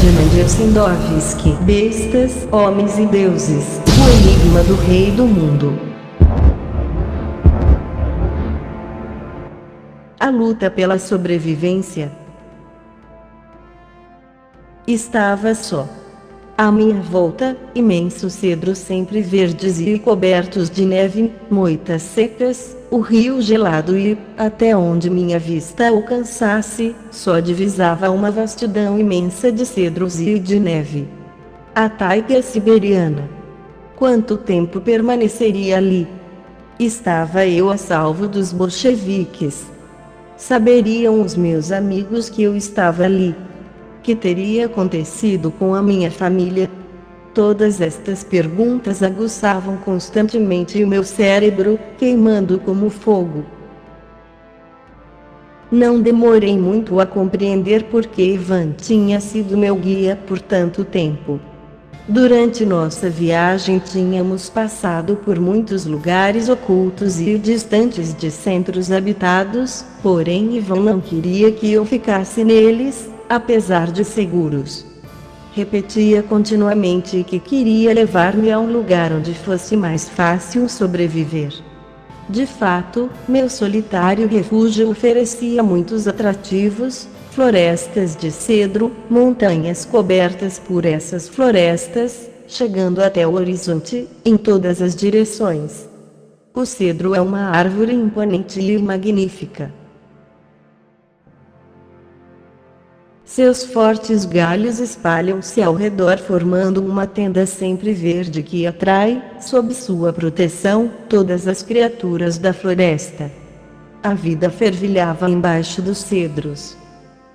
de Mendelsohn-Dovsky. Bestas, homens e deuses. O enigma do rei do mundo. A luta pela sobrevivência. Estava só. À minha volta, imensos cedros sempre verdes e cobertos de neve, moitas secas, o rio gelado e, até onde minha vista alcançasse, só divisava uma vastidão imensa de cedros e de neve. A taiga siberiana. Quanto tempo permaneceria ali? Estava eu a salvo dos bolcheviques? Saberiam os meus amigos que eu estava ali? Que teria acontecido com a minha família? Todas estas perguntas aguçavam constantemente o meu cérebro, queimando como fogo. Não demorei muito a compreender por que Ivan tinha sido meu guia por tanto tempo. Durante nossa viagem tínhamos passado por muitos lugares ocultos e distantes de centros habitados, porém Ivan não queria que eu ficasse neles, apesar de seguros. Repetia continuamente que queria levar-me a um lugar onde fosse mais fácil sobreviver. De fato, meu solitário refúgio oferecia muitos atrativos: florestas de cedro, montanhas cobertas por essas florestas, chegando até o horizonte, em todas as direções. O cedro é uma árvore imponente e magnífica. Seus fortes galhos espalham-se ao redor formando uma tenda sempre verde que atrai, sob sua proteção, todas as criaturas da floresta. A vida fervilhava embaixo dos cedros.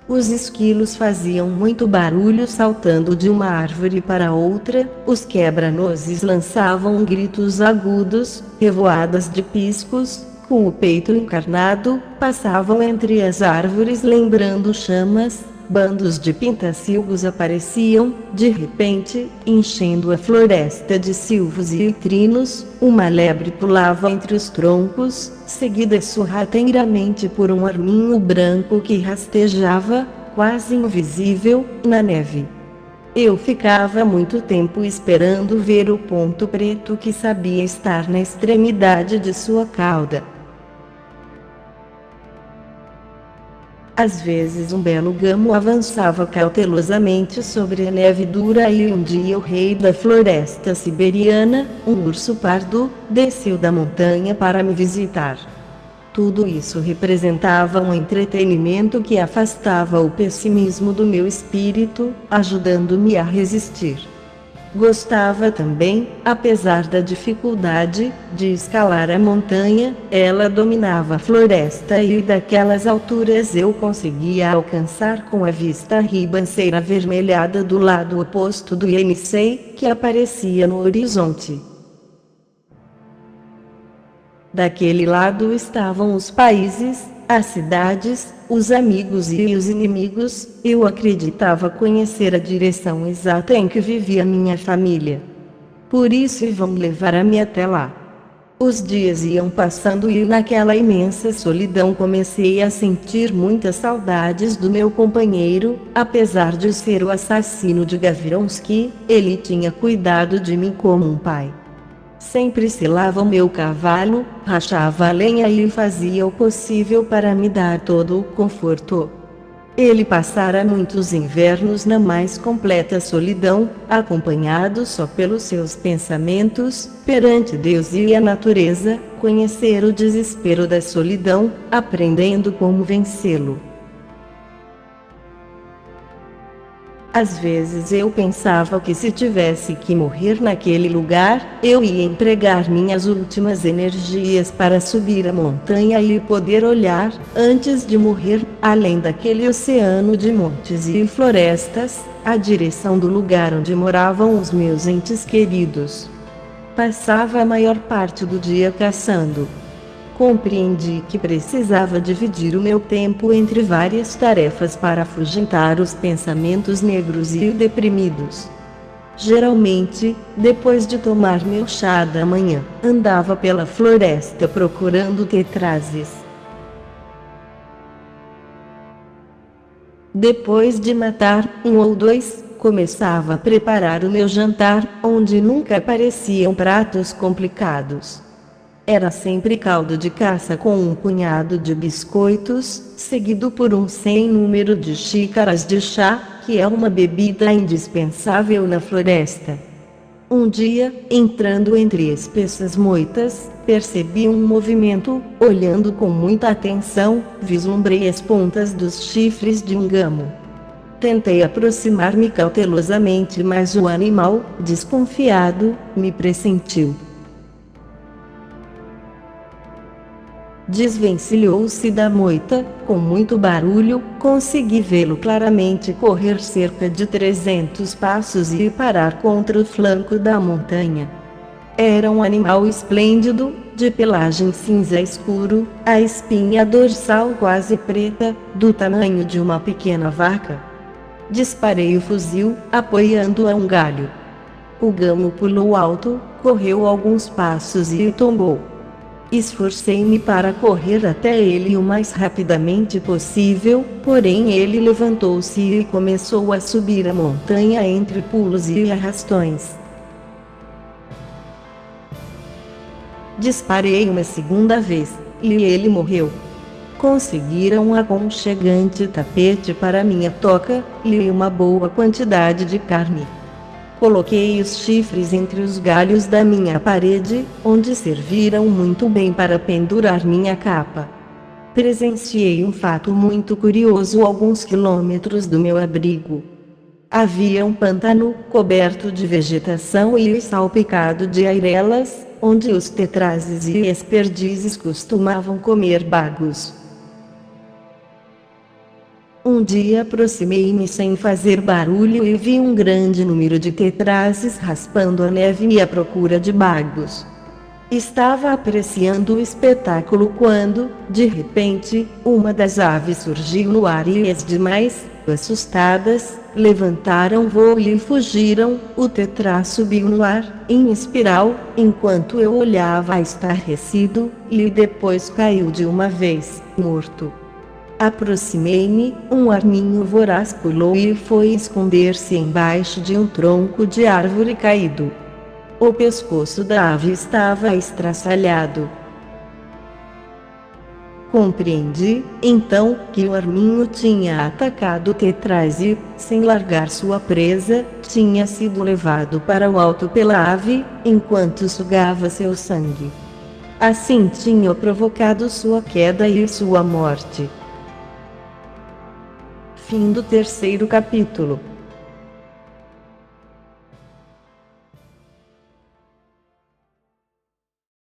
Os esquilos faziam muito barulho saltando de uma árvore para outra, os quebra-nozes lançavam gritos agudos, revoadas de piscos, com o peito encarnado, passavam entre as árvores lembrando chamas. Bandos de pintacilgos apareciam, de repente, enchendo a floresta de silvos e trinos. Uma lebre pulava entre os troncos, seguida sorrateiramente por um arminho branco que rastejava, quase invisível, na neve. Eu ficava muito tempo esperando ver o ponto preto que sabia estar na extremidade de sua cauda. Às vezes um belo gamo avançava cautelosamente sobre a neve dura e um dia o rei da floresta siberiana, um urso pardo, desceu da montanha para me visitar. Tudo isso representava um entretenimento que afastava o pessimismo do meu espírito, ajudando-me a resistir. Gostava também, apesar da dificuldade, de escalar a montanha. Ela dominava a floresta e daquelas alturas eu conseguia alcançar com a vista a ribanceira avermelhada do lado oposto do Yenisei, que aparecia no horizonte. Daquele lado estavam os países, as cidades, os amigos e os inimigos. Eu acreditava conhecer a direção exata em que vivia minha família. Por isso iam levar-me até lá. Os dias iam passando e naquela imensa solidão comecei a sentir muitas saudades do meu companheiro. Apesar de ser o assassino de Gavronsky, ele tinha cuidado de mim como um pai. Sempre selava o meu cavalo, rachava a lenha e fazia o possível para me dar todo o conforto. Ele passara muitos invernos na mais completa solidão, acompanhado só pelos seus pensamentos, perante Deus e a natureza, conhecer o desespero da solidão, aprendendo como vencê-lo. Às vezes eu pensava que se tivesse que morrer naquele lugar, eu ia empregar minhas últimas energias para subir a montanha e poder olhar, antes de morrer, além daquele oceano de montes e florestas, a direção do lugar onde moravam os meus entes queridos. Passava a maior parte do dia caçando. Compreendi que precisava dividir o meu tempo entre várias tarefas para afugentar os pensamentos negros e deprimidos. Geralmente, depois de tomar meu chá da manhã, andava pela floresta procurando tetrazes. Depois de matar um ou dois, começava a preparar o meu jantar, onde nunca apareciam pratos complicados. Era sempre caldo de caça com um punhado de biscoitos, seguido por um sem número de xícaras de chá, que é uma bebida indispensável na floresta. Um dia, entrando entre espessas moitas, percebi um movimento. Olhando com muita atenção, vislumbrei as pontas dos chifres de um gamo. Tentei aproximar-me cautelosamente, mas o animal, desconfiado, me pressentiu. Desvencilhou-se da moita, com muito barulho. Consegui vê-lo claramente correr cerca de 300 passos e parar contra o flanco da montanha. Era um animal esplêndido, de pelagem cinza escuro, a espinha dorsal quase preta, do tamanho de uma pequena vaca. Disparei o fuzil, apoiando-o a um galho. O gamo pulou alto, correu alguns passos e tombou. Esforcei-me para correr até ele o mais rapidamente possível, porém ele levantou-se e começou a subir a montanha entre pulos e arrastões. Disparei uma segunda vez, e ele morreu. Conseguira um aconchegante tapete para minha toca, e uma boa quantidade de carne. Coloquei os chifres entre os galhos da minha parede, onde serviram muito bem para pendurar minha capa. Presenciei um fato muito curioso a alguns quilômetros do meu abrigo. Havia um pântano, coberto de vegetação e salpicado de airelas, onde os tetrazes e as perdizes costumavam comer bagos. Um dia aproximei-me sem fazer barulho e vi um grande número de tetrazes raspando a neve à procura de bagos. Estava apreciando o espetáculo quando, de repente, uma das aves surgiu no ar e as demais, assustadas, levantaram voo e fugiram. O tetra subiu no ar, em espiral, enquanto eu olhava estarrecido, e depois caiu de uma vez, morto. Aproximei-me, um arminho voraz pulou e foi esconder-se embaixo de um tronco de árvore caído. O pescoço da ave estava estraçalhado. Compreendi, então, que o arminho tinha atacado o tetraz e, sem largar sua presa, tinha sido levado para o alto pela ave, enquanto sugava seu sangue. Assim tinha provocado sua queda e sua morte. Fim do terceiro capítulo.